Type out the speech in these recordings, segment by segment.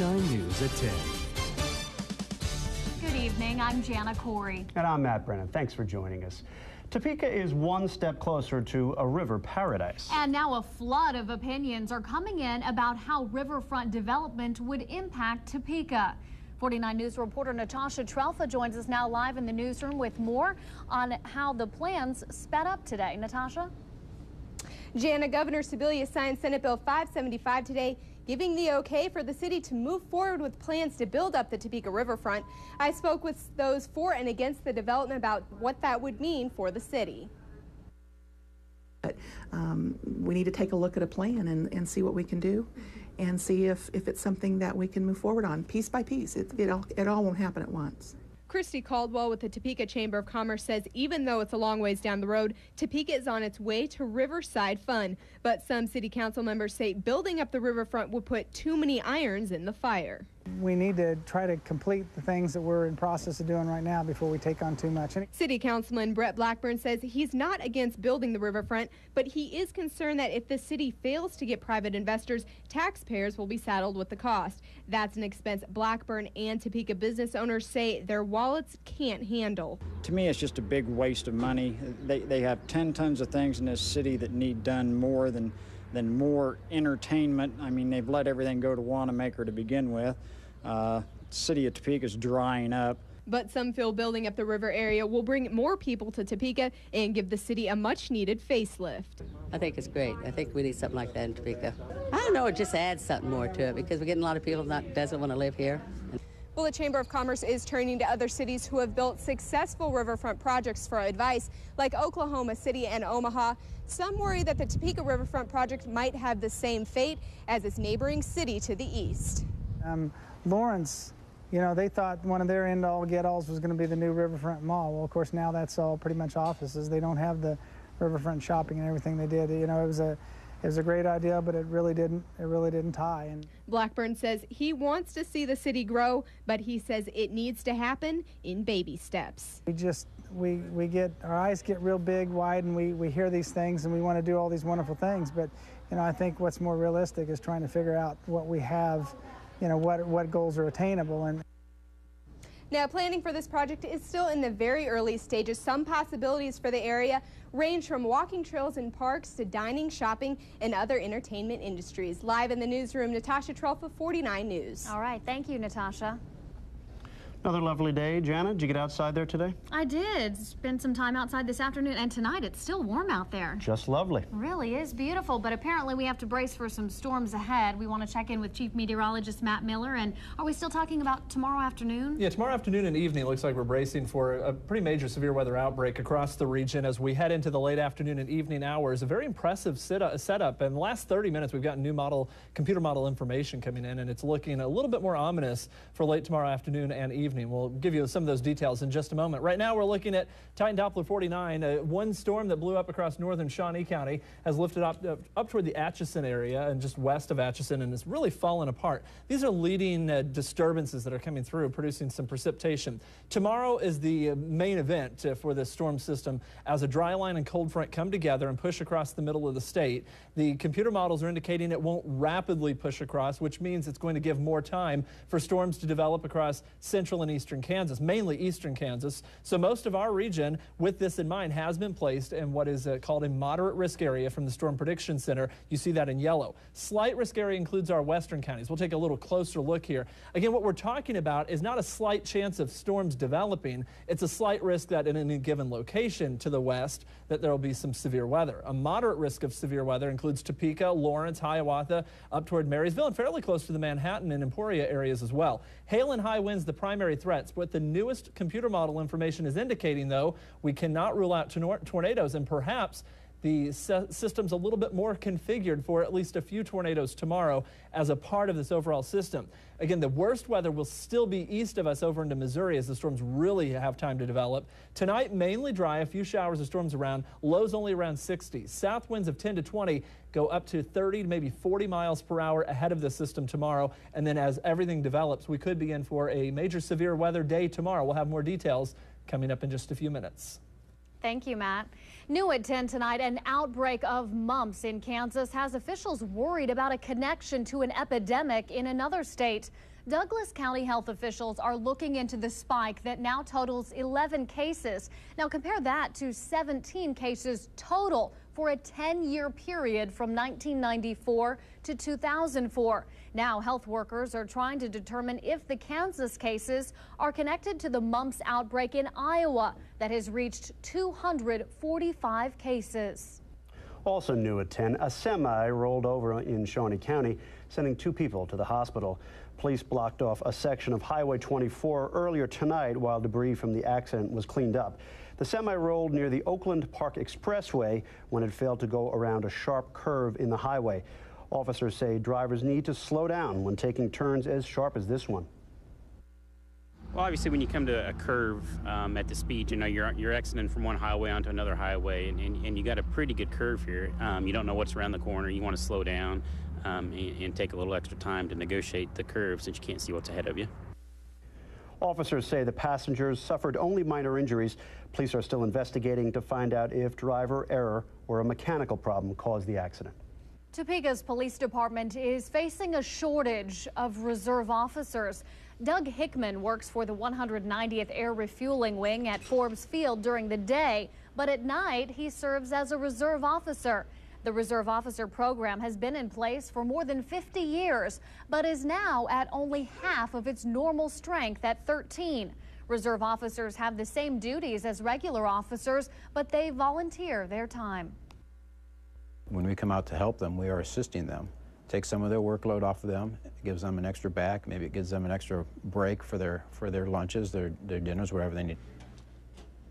49 News at 10. Good evening, I'm Jana Corey. And I'm Matt Brennan. Thanks for joining us. Topeka is one step closer to a river paradise. And now a flood of opinions are coming in about how riverfront development would impact Topeka. 49 News reporter Natasha Trelfa joins us now live in the newsroom with more on how the plans sped up today. Natasha? Jana, Governor Sebelius signed Senate Bill 575 today, giving the okay for the city to move forward with plans to build up the Topeka riverfront. I spoke with those for and against the development about what that would mean for the city. But we need to take a look at a plan and see what we can do and see if it's something that we can move forward on piece by piece. It all won't happen at once. Christy Caldwell with the Topeka Chamber of Commerce says even though it's a long ways down the road, Topeka is on its way to riverside fun. But some city council members say building up the riverfront would put too many irons in the fire. We need to try to complete the things that we're in process of doing right now before we take on too much. City Councilman Brett Blackburn says he's not against building the riverfront, but he is concerned that if the city fails to get private investors, taxpayers will be saddled with the cost. That's an expense Blackburn and Topeka business owners say their wallets can't handle. To me, it's just a big waste of money. They have 10 tons of things in this city that need done more than more entertainment. I mean, they've let everything go to Wanamaker to begin with. City of Topeka is drying up. But some feel building up the river area will bring more people to Topeka and give the city a much-needed facelift. I think it's great. I think we need something like that in Topeka. I don't know, it just adds something more to it because we're getting a lot of people that doesn't want to live here. Well, the Chamber of Commerce is turning to other cities who have built successful riverfront projects for advice, like Oklahoma City and Omaha. Some worry that the Topeka riverfront project might have the same fate as its neighboring city to the east. Lawrence, you know, they thought one of their end-all get-alls was going to be the new riverfront mall. Well, of course, now that's all pretty much offices. They don't have the riverfront shopping and everything they did. You know, it was a great idea, but it really didn't tie. And Blackburn says he wants to see the city grow, but he says it needs to happen in baby steps. We get, our eyes get real big, wide, and we hear these things and we want to do all these wonderful things. But, you know, I think what's more realistic is trying to figure out what we have, you know, what goals are attainable. And now, planning for this project is still in the very early stages. Some possibilities for the area range from walking trails and parks to dining, shopping, and other entertainment industries. Live in the newsroom, Natasha Trelfa, 49 News. All right, thank you, Natasha. Another lovely day. Jana, did you get outside there today? I did. Spend some time outside this afternoon, and tonight it's still warm out there. Just lovely. It really is beautiful, but apparently we have to brace for some storms ahead. We want to check in with Chief Meteorologist Matt Miller, and are we still talking about tomorrow afternoon? Yeah, tomorrow afternoon and evening looks like we're bracing for a pretty major severe weather outbreak across the region as we head into the late afternoon and evening hours. A very impressive setup. In the last 30 minutes, we've gotten new computer model information coming in, and it's looking a little bit more ominous for late tomorrow afternoon and evening. We'll give you some of those details in just a moment. Right now, we're looking at Titan Doppler 49. One storm that blew up across northern Shawnee County has lifted up toward the Atchison area and just west of Atchison, and it's really fallen apart. These are leading disturbances that are coming through, producing some precipitation. Tomorrow is the main event for this storm system as a dry line and cold front come together and push across the middle of the state. The computer models are indicating it won't rapidly push across, which means it's going to give more time for storms to develop across central and eastern Kansas, mainly eastern Kansas. So most of our region, with this in mind, has been placed in what is called a moderate risk area from the Storm Prediction Center. You see that in yellow. Slight risk area includes our western counties. We'll take a little closer look here. Again, what we're talking about is not a slight chance of storms developing. It's a slight risk that in any given location to the west that there will be some severe weather. A moderate risk of severe weather includes Topeka, Lawrence, Hiawatha, up toward Marysville, and fairly close to the Manhattan and Emporia areas as well. Hail and high winds, the primary threats. What the newest computer model information is indicating, though, we cannot rule out tornadoes, and perhaps the system's a little bit more configured for at least a few tornadoes tomorrow as a part of this overall system. Again, the worst weather will still be east of us over into Missouri as the storms really have time to develop. Tonight, mainly dry, a few showers of storms around, lows only around 60. South winds of 10 to 20 go up to 30 to maybe 40 miles per hour ahead of the system tomorrow. And then as everything develops, we could be in for a major severe weather day tomorrow. We'll have more details coming up in just a few minutes. Thank you, Matt. New at 10 tonight, an outbreak of mumps in Kansas has officials worried about a connection to an epidemic in another state. Douglas County health officials are looking into the spike that now totals 11 cases. Now compare that to 17 cases total for a 10-year period from 1994 to 2004. Now health workers are trying to determine if the Kansas cases are connected to the mumps outbreak in Iowa that has reached 245 cases. Also new at 10, a semi rolled over in Shawnee County, sending 2 people to the hospital. Police blocked off a section of Highway 24 earlier tonight while debris from the accident was cleaned up. The semi rolled near the Oakland Park Expressway when it failed to go around a sharp curve in the highway. Officers say drivers need to slow down when taking turns as sharp as this one. Well, obviously, when you come to a curve at the speed, you know, you're exiting from one highway onto another highway, and you got a pretty good curve here. You don't know what's around the corner. You want to slow down and take a little extra time to negotiate the curve since you can't see what's ahead of you. Officers say the passengers suffered only minor injuries. Police are still investigating to find out if driver error or a mechanical problem caused the accident. Topeka's police department is facing a shortage of reserve officers. Doug Hickman works for the 190th Air Refueling Wing at Forbes Field during the day, but at night he serves as a reserve officer. The Reserve Officer program has been in place for more than 50 years, but is now at only half of its normal strength at 13. Reserve officers have the same duties as regular officers, but they volunteer their time. When we come out to help them, we are assisting them. Take some of their workload off of them. It gives them an extra back. Maybe it gives them an extra break for their lunches, their dinners, whatever they need.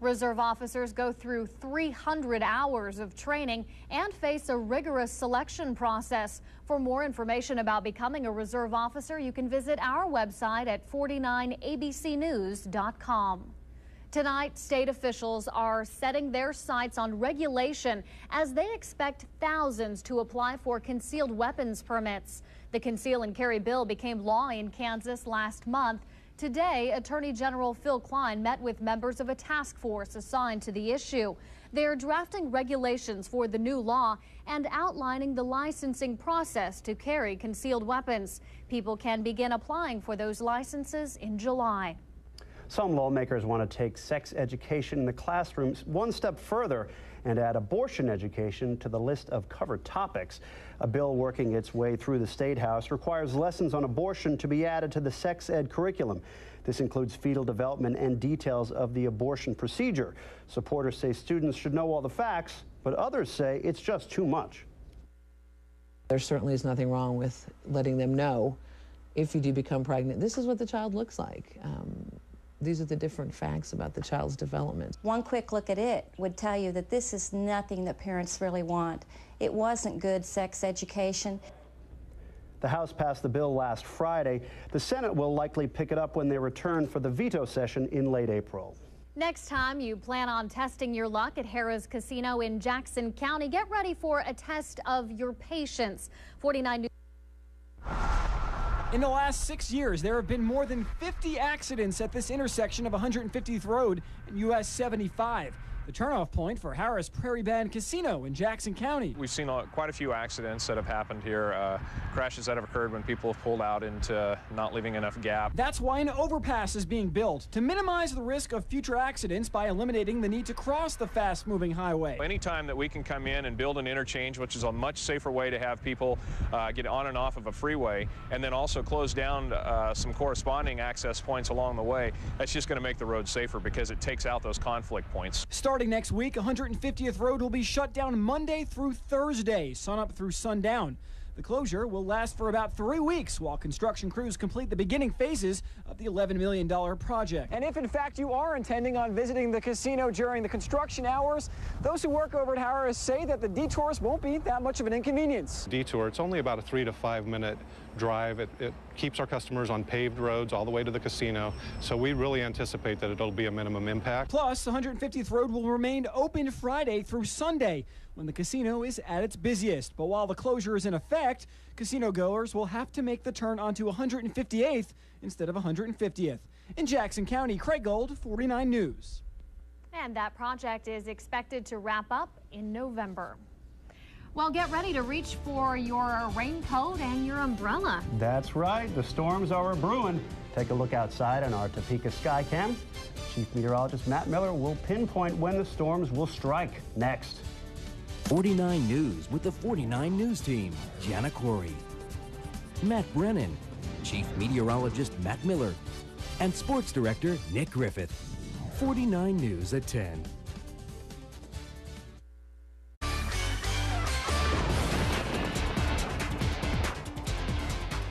Reserve officers go through 300 hours of training and face a rigorous selection process. For more information about becoming a reserve officer, you can visit our website at 49abcnews.com. Tonight, state officials are setting their sights on regulation as they expect thousands to apply for concealed weapons permits. The conceal and carry bill became law in Kansas last month. Today, Attorney General Phil Klein met with members of a task force assigned to the issue. They're drafting regulations for the new law and outlining the licensing process to carry concealed weapons. People can begin applying for those licenses in July. Some lawmakers want to take sex education in the classrooms one step further and add abortion education to the list of covered topics. A bill working its way through the State House requires lessons on abortion to be added to the sex ed curriculum. This includes fetal development and details of the abortion procedure. Supporters say students should know all the facts, but others say it's just too much. There certainly is nothing wrong with letting them know if you do become pregnant, this is what the child looks like. These are the different facts about the child's development. One quick look at it would tell you that this is nothing that parents really want. It wasn't good sex education. The House passed the bill last Friday. The Senate will likely pick it up when they return for the veto session in late April. Next time you plan on testing your luck at Harrah's Casino in Jackson County, get ready for a test of your patience. 49 News. In the last 6 years, there have been more than 50 accidents at this intersection of 150th Road and US 75. The turnoff point for Harrah's Prairie Band Casino in Jackson County. We've seen quite a few accidents that have happened here, crashes that have occurred when people have pulled out into not leaving enough gap. That's why an overpass is being built to minimize the risk of future accidents by eliminating the need to cross the fast-moving highway. Anytime that we can come in and build an interchange, which is a much safer way to have people get on and off of a freeway, and then also close down some corresponding access points along the way, that's just going to make the road safer because it takes out those conflict points. Starting next week, 150th Road will be shut down Monday through Thursday, sunup through sundown. The closure will last for about 3 weeks while construction crews complete the beginning phases of the $11 million project. And if in fact you are intending on visiting the casino during the construction hours, those who work over at Harrah's say that the detours won't be that much of an inconvenience. Detour, it's only about a 3 to 5 minute drive. It keeps our customers on paved roads all the way to the casino, so we really anticipate that it'll be a minimum impact. Plus, 150th Road will remain open Friday through Sunday when the casino is at its busiest. But while the closure is in effect, casino goers will have to make the turn onto 158th instead of 150th. In Jackson County, Craig Gold, 49 News. And that project is expected to wrap up in November. Well, get ready to reach for your raincoat and your umbrella. That's right. The storms are a-brewing. Take a look outside on our Topeka Skycam. Chief Meteorologist Matt Miller will pinpoint when the storms will strike next. 49 News with the 49 News team. Jana Corey, Matt Brennan, Chief Meteorologist Matt Miller, and Sports Director Nick Griffith. 49 News at 10.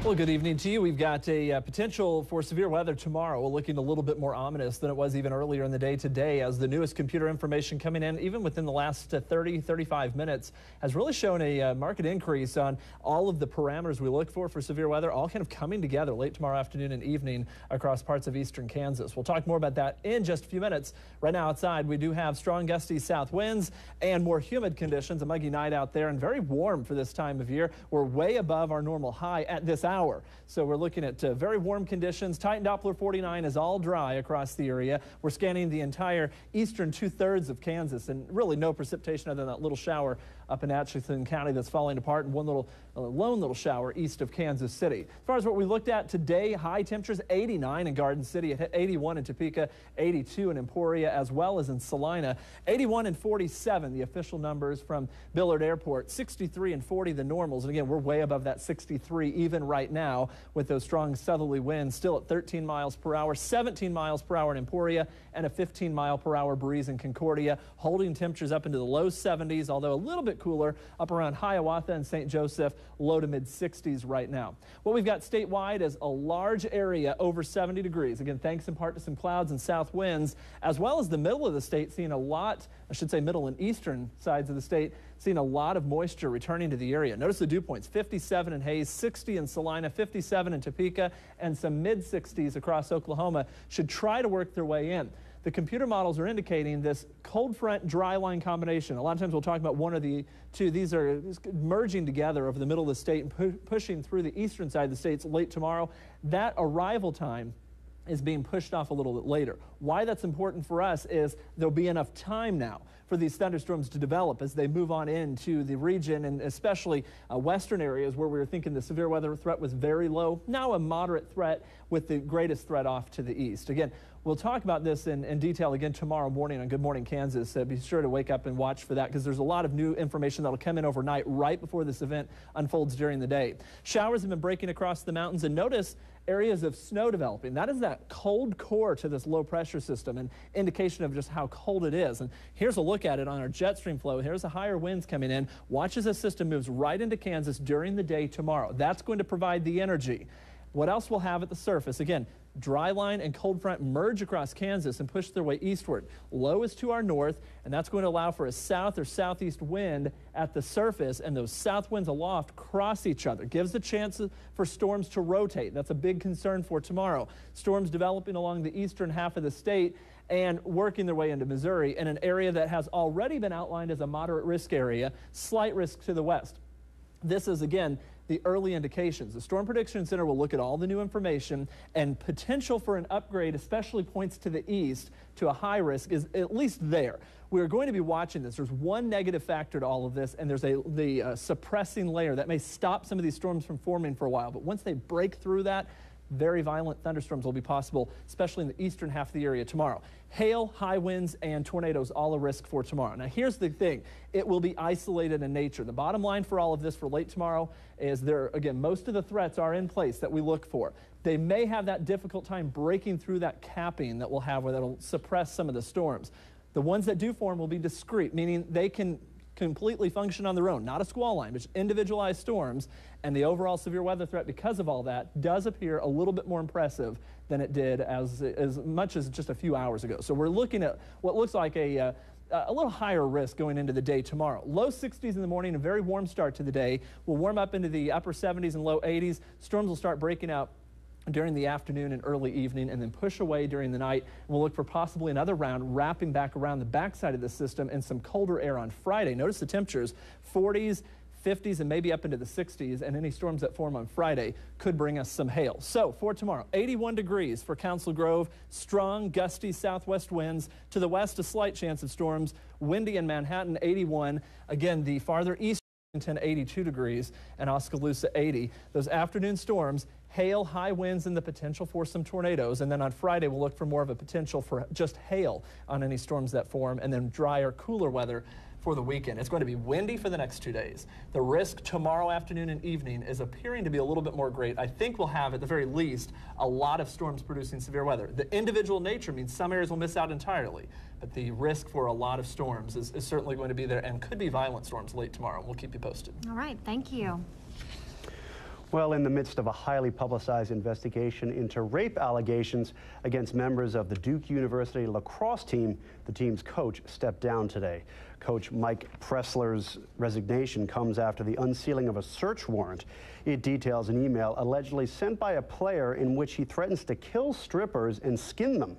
Well, good evening to you. We've got a potential for severe weather tomorrow. We're looking a little bit more ominous than it was even earlier in the day today, as the newest computer information coming in, even within the last 35 minutes, has really shown a marked increase on all of the parameters we look for severe weather, all kind of coming together late tomorrow afternoon and evening across parts of eastern Kansas. We'll talk more about that in just a few minutes. Right now outside, we do have strong gusty south winds and more humid conditions, a muggy night out there, and very warm for this time of year. We're way above our normal high at this hour. So we're looking at very warm conditions. Titan Doppler 49 is all dry across the area. We're scanning the entire eastern 2/3 of Kansas, and really no precipitation other than that little shower up in Atchison County that's falling apart, and one lone little shower east of Kansas City. As far as what we looked at today, high temperatures 89 in Garden City, 81 in Topeka, 82 in Emporia, as well as in Salina, 81 and 47 the official numbers from Billard Airport, 63 and 40 the normals, and again we're way above that 63 even right now with those strong southerly winds still at 13 miles per hour, 17 miles per hour in Emporia, and a 15 mile per hour breeze in Concordia, holding temperatures up into the low 70s, although a little bit cooler up around Hiawatha and St. Joseph, low to mid 60s right now. What we've got statewide is a large area over 70 degrees. Again, thanks in part to some clouds and south winds, as well as the middle of the state seeing a lot, I should say middle and eastern sides of the state, seeing a lot of moisture returning to the area. Notice the dew points, 57 in Hays, 60 in Salina, 57 in Topeka, and some mid 60s across Oklahoma should try to work their way in. The computer models are indicating this cold front dry line combination. A lot of times we'll talk about one or the two. These are merging together over the middle of the state and pushing through the eastern side of the states late tomorrow. That arrival time is being pushed off a little bit later. Why that's important for us is there'll be enough time now for these thunderstorms to develop as they move on into the region, and especially western areas where we were thinking the severe weather threat was very low. Now a moderate threat with the greatest threat off to the east. Again, we'll talk about this in detail again tomorrow morning on Good Morning Kansas. Be sure to wake up and watch for that, because there's a lot of new information that'll come in overnight right before this event unfolds during the day. Showers have been breaking across the mountains, and notice areas of snow developing. That is that cold core to this low pressure system, an indication of just how cold it is. And here's a look at it on our jet stream flow. Here's the higher winds coming in. Watch as this system moves right into Kansas during the day tomorrow. That's going to provide the energy. What else we'll have at the surface? Again, dry line and cold front merge across Kansas and push their way eastward. Low is to our north, and that's going to allow for a south or southeast wind at the surface, and those south winds aloft cross each other. Gives the chance for storms to rotate. That's a big concern for tomorrow. Storms developing along the eastern half of the state and working their way into Missouri in an area that has already been outlined as a moderate risk area, slight risk to the west. This is, again, the early indications. The Storm Prediction Center will look at all the new information, and potential for an upgrade, especially points to the east to a high risk, is at least there. We're going to be watching this. There's one negative factor to all of this, and there's the suppressing layer that may stop some of these storms from forming for a while. But once they break through that, very violent thunderstorms will be possible, especially in the eastern half of the area tomorrow. Hail, high winds, and tornadoes, all a risk for tomorrow. Now, here's the thing. It will be isolated in nature. The bottom line for all of this for late tomorrow is again, most of the threats are in place that we look for. They may have that difficult time breaking through that capping that we'll have where that'll suppress some of the storms. The ones that do form will be discrete, meaning they can completely function on their own, not a squall line, but individualized storms, and the overall severe weather threat because of all that does appear a little bit more impressive than it did as much as just a few hours ago. So we're looking at what looks like a little higher risk going into the day tomorrow. Low 60s in the morning, a very warm start to the day. We'll warm up into the upper 70s and low 80s. Storms will start breaking out during the afternoon and early evening, and then push away during the night. We'll look for possibly another round wrapping back around the backside of the system and some colder air on Friday. Notice the temperatures, 40s, 50s, and maybe up into the 60s, and any storms that form on Friday could bring us some hail. So for tomorrow, 81 degrees for Council Grove, strong gusty southwest winds. To the west, a slight chance of storms, windy in Manhattan, 81. Again, the farther east Washington 82 degrees, and Oskaloosa 80. Those afternoon storms, hail, high winds, and the potential for some tornadoes. And then on Friday, we'll look for more of a potential for just hail on any storms that form, and then drier, cooler weather for the weekend. It's going to be windy for the next 2 days. The risk tomorrow afternoon and evening is appearing to be a little bit more great. I think we'll have, at the very least, a lot of storms producing severe weather. The individual nature means some areas will miss out entirely, but the risk for a lot of storms is certainly going to be there, and could be violent storms late tomorrow. We'll keep you posted. All right, thank you. Well, in the midst of a highly publicized investigation into rape allegations against members of the Duke University lacrosse team, the team's coach stepped down today. Coach Mike Pressler's resignation comes after the unsealing of a search warrant. It details an email allegedly sent by a player in which he threatens to kill strippers and skin them.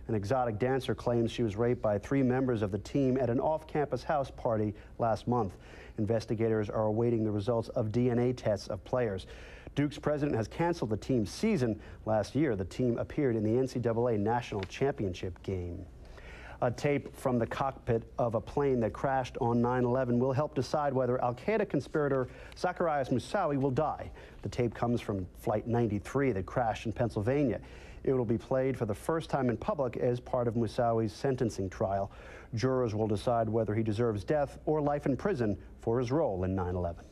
An exotic dancer claims she was raped by 3 members of the team at an off-campus house party last month. Investigators are awaiting the results of DNA tests of players. Duke's president has canceled the team's season. Last year, the team appeared in the NCAA National Championship game. A tape from the cockpit of a plane that crashed on 9/11 will help decide whether al-Qaeda conspirator Zacarias Moussaoui will die. The tape comes from Flight 93 that crashed in Pennsylvania. It will be played for the first time in public as part of Moussaoui's sentencing trial. Jurors will decide whether he deserves death or life in prison for his role in 9/11.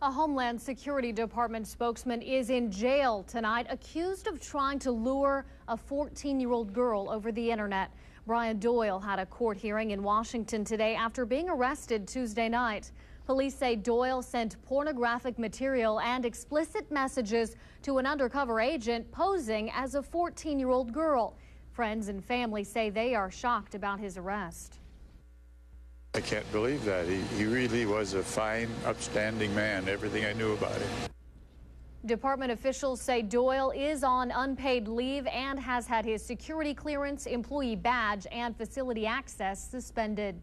A Homeland Security Department spokesman is in jail tonight, accused of trying to lure a 14-year-old girl over the internet. Brian Doyle had a court hearing in Washington today after being arrested Tuesday night. Police say Doyle sent pornographic material and explicit messages to an undercover agent posing as a 14-year-old girl. Friends and family say they are shocked about his arrest. I can't believe that. He really was a fine, upstanding man, everything I knew about him. Department officials say Doyle is on unpaid leave and has had his security clearance, employee badge, and facility access suspended.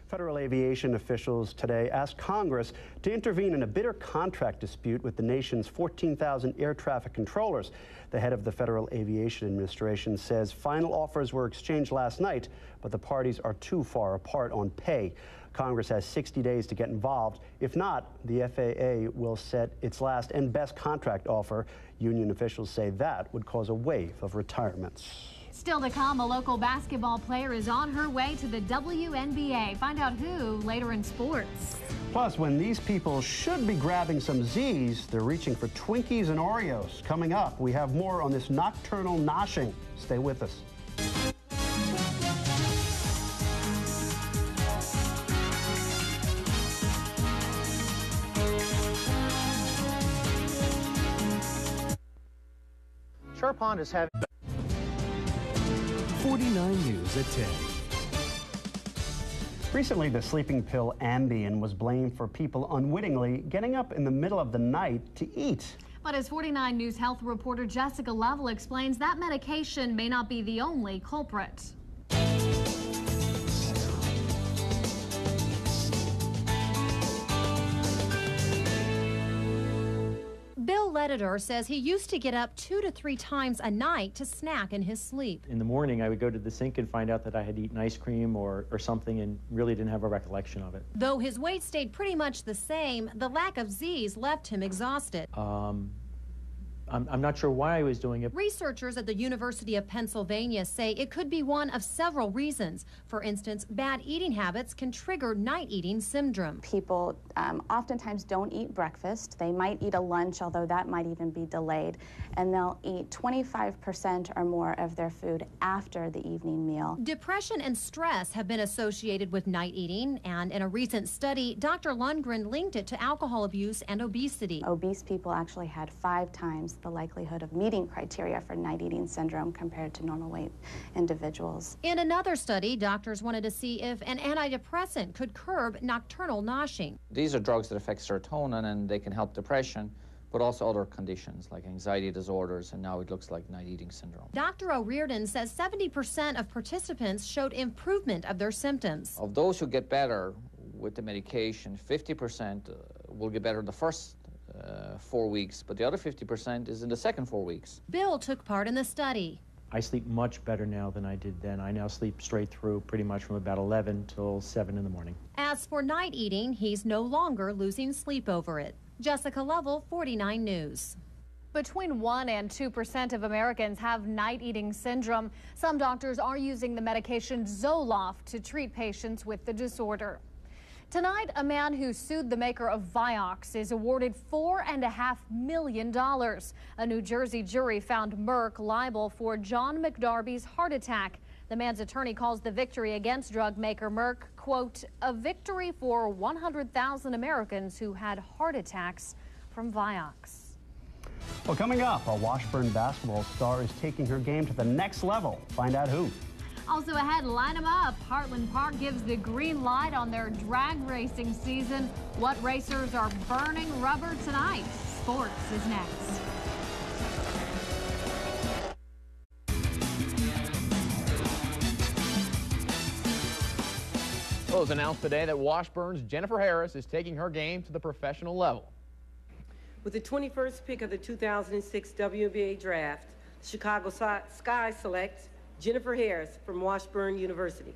Federal aviation officials today asked Congress to intervene in a bitter contract dispute with the nation's 14,000 air traffic controllers. The head of the Federal Aviation Administration says final offers were exchanged last night, but the parties are too far apart on pay. Congress has 60 days to get involved. If not, the FAA will set its last and best contract offer. Union officials say that would cause a wave of retirements. Still to come, a local basketball player is on her way to the WNBA. Find out who later in sports. Plus, when these people should be grabbing some Z's, they're reaching for Twinkies and Oreos. Coming up, we have more on this nocturnal noshing. Stay with us. Shore Pond is having 49 News at 10. Recently, the sleeping pill Ambien was blamed for people unwittingly getting up in the middle of the night to eat. But as 49 News health reporter Jessica Lovell explains, that medication may not be the only culprit. Bill Leditor says he used to get up 2 to 3 times a night to snack in his sleep. In the morning, I would go to the sink and find out that I had eaten ice cream or something and really didn't have a recollection of it. Though his weight stayed pretty much the same, the lack of Z's left him exhausted. I'm not sure why I was doing it. Researchers at the University of Pennsylvania say it could be one of several reasons. For instance, bad eating habits can trigger night eating syndrome. People oftentimes don't eat breakfast. They might eat a lunch, although that might even be delayed, and they'll eat 25% or more of their food after the evening meal. Depression and stress have been associated with night eating, and in a recent study, Dr. Lundgren linked it to alcohol abuse and obesity. Obese people actually had 5 times the likelihood of meeting criteria for night eating syndrome compared to normal weight individuals. In another study, doctors wanted to see if an antidepressant could curb nocturnal noshing. These are drugs that affect serotonin, and they can help depression, but also other conditions like anxiety disorders, and now it looks like night eating syndrome. Dr. O'Riordan says 70% of participants showed improvement of their symptoms. Of those who get better with the medication, 50% will get better in the first 4 weeks, but the other 50% is in the second 4 weeks. Bill took part in the study. I sleep much better now than I did then. I now sleep straight through pretty much from about 11 till 7 in the morning. As for night eating, he's no longer losing sleep over it. Jessica Lovell, 49 News. Between 1% and 2% of Americans have night eating syndrome. Some doctors are using the medication Zoloft to treat patients with the disorder. Tonight, a man who sued the maker of Vioxx is awarded $4.5 million. A New Jersey jury found Merck liable for John McDarby's heart attack. The man's attorney calls the victory against drug maker Merck, quote, a victory for 100,000 Americans who had heart attacks from Vioxx. Well, coming up, a Washburn basketball star is taking her game to the next level. Find out who. Also ahead, line them up. Heartland Park gives the green light on their drag racing season. What racers are burning rubber tonight? Sports is next. Well, it was announced today that Washburn's Jennifer Harris is taking her game to the professional level. With the 21st pick of the 2006 WNBA draft, the Chicago Sky selects Jennifer Harris from Washburn University.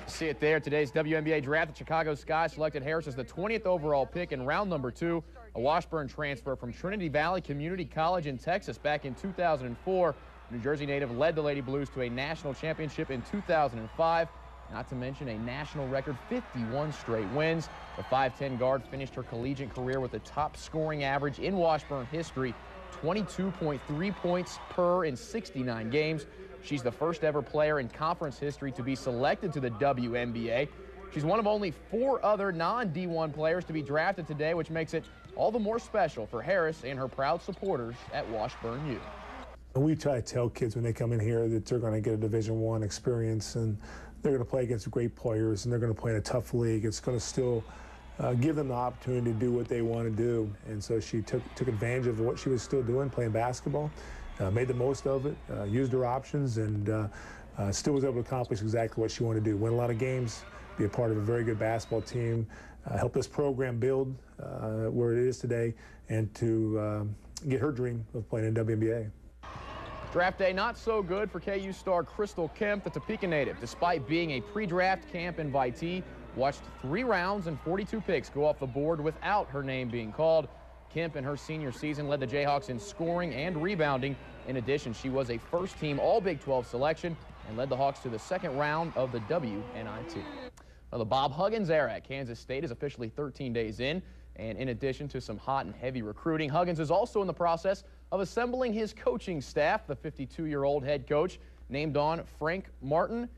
See it there. Today's WNBA draft, the Chicago Sky selected Harris as the 20th overall pick in round number 2, a Washburn transfer from Trinity Valley Community College in Texas back in 2004. New Jersey native led the Lady Blues to a national championship in 2005, not to mention a national record 51 straight wins. The 5'10 guard finished her collegiate career with the top scoring average in Washburn history, 22.3 points per in 69 games. She's the first ever player in conference history to be selected to the WNBA. She's one of only 4 other non-D1 players to be drafted today, which makes it all the more special for Harris and her proud supporters at Washburn U. We try to tell kids when they come in here that they're going to get a Division I experience, and they're going to play against great players, and they're going to play in a tough league. It's going to still give them the opportunity to do what they want to do. And so she took advantage of what she was still doing, playing basketball. Made the most of it, used her options, and still was able to accomplish exactly what she wanted to do. Win a lot of games, be a part of a very good basketball team, help this program build where it is today, and to get her dream of playing in WNBA. Draft day not so good for KU star Crystal Kemp, the Topeka native. Despite being a pre-draft camp invitee, watched 3 rounds and 42 picks go off the board without her name being called. Kemp in her senior season led the Jayhawks in scoring and rebounding. In addition, she was a first-team All-Big 12 selection and led the Hawks to the 2nd round of the WNIT. Well, the Bob Huggins era at Kansas State is officially 13 days in, and in addition to some hot and heavy recruiting, Huggins is also in the process of assembling his coaching staff. The 52-year-old head coach named on Frank Martin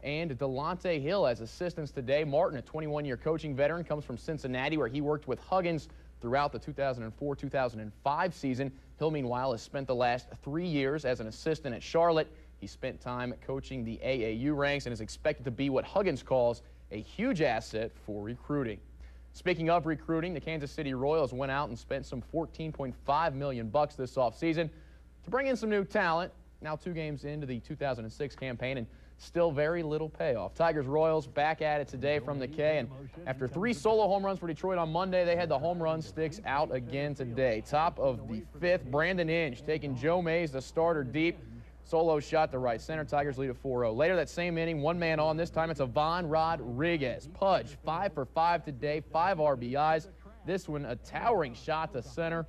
and Delonte Hill as assistants today. Martin, a 21-year coaching veteran, comes from Cincinnati, where he worked with Huggins throughout the 2004-2005 season. Hill, meanwhile, has spent the last 3 years as an assistant at Charlotte. He spent time coaching the AAU ranks and is expected to be what Huggins calls a huge asset for recruiting. Speaking of recruiting, the Kansas City Royals went out and spent some $14.5 million this offseason to bring in some new talent. Now 2 games into the 2006 campaign and still very little payoff. Tigers-Royals back at it today from the K, and after 3 solo home runs for Detroit on Monday, they had the home run sticks out again today. Top of the 5th, Brandon Inge taking Joe Mays, the starter, deep. Solo shot to right center. Tigers lead at 4-0. Later that same inning, 1 man on. This time it's Ivan Rodriguez. Pudge, 5 for 5 today, 5 RBIs. This one a towering shot to center.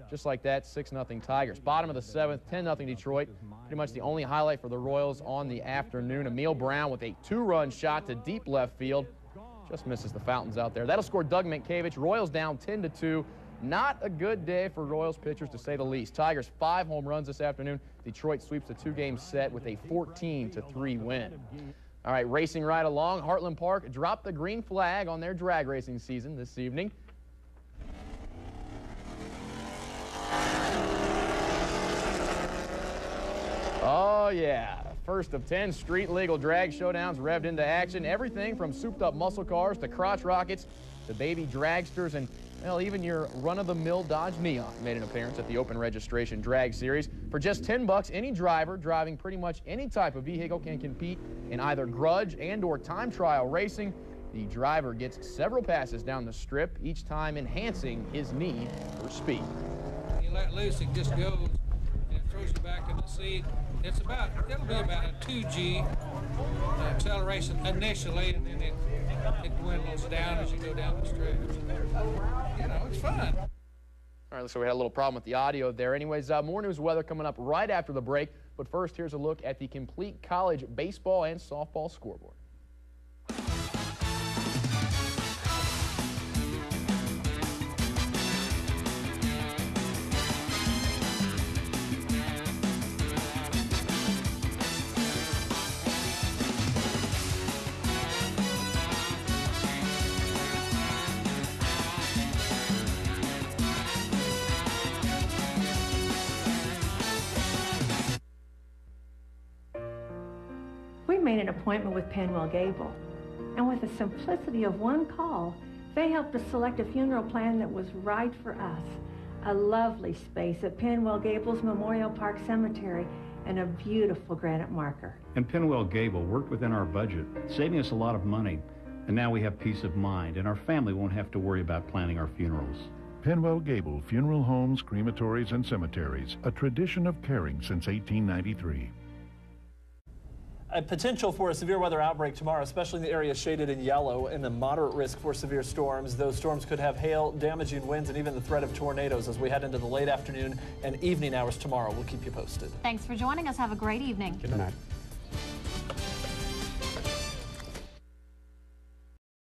Just like that, 6-0 Tigers. Bottom of the 7th, 10-0 Detroit. Pretty much the only highlight for the Royals on the afternoon. Emil Brown with a 2-run shot to deep left field. Just misses the fountains out there. That'll score Doug Minkiewicz. Royals down 10-2. Not a good day for Royals pitchers, to say the least. Tigers 5 home runs this afternoon. Detroit sweeps the 2-game set with a 14-3 win. All right, racing right along. Heartland Park dropped the green flag on their drag racing season this evening. Oh, yeah. First of 10 street legal drag showdowns revved into action. Everything from souped-up muscle cars to crotch rockets to baby dragsters, and well, even your run-of-the-mill Dodge Neon made an appearance at the open registration drag series. For just $10, any driver driving pretty much any type of vehicle can compete in either grudge and or time trial racing. The driver gets several passes down the strip, each time enhancing his need for speed. You let loose, it just goes, and it throws throws you back in the seat. It'll be about a 2G acceleration initially, and then it dwindles down as you go down the stretch. You know, it's fun. All right, so we had a little problem with the audio there. Anyways, more news weather coming up right after the break. But first, here's a look at the complete college baseball and softball scoreboard. We made an appointment with Penwell Gable, and with the simplicity of one call, they helped us select a funeral plan that was right for us. A lovely space at Penwell Gable's Memorial Park Cemetery and a beautiful granite marker. And Penwell Gable worked within our budget, saving us a lot of money. And now we have peace of mind, and our family won't have to worry about planning our funerals. Penwell Gable Funeral Homes, Crematories, and Cemeteries, a tradition of caring since 1893. A potential for a severe weather outbreak tomorrow, especially in the area shaded in yellow, and a moderate risk for severe storms. Those storms could have hail, damaging winds, and even the threat of tornadoes as we head into the late afternoon and evening hours tomorrow. We'll keep you posted. Thanks for joining us. Have a great evening. Good night.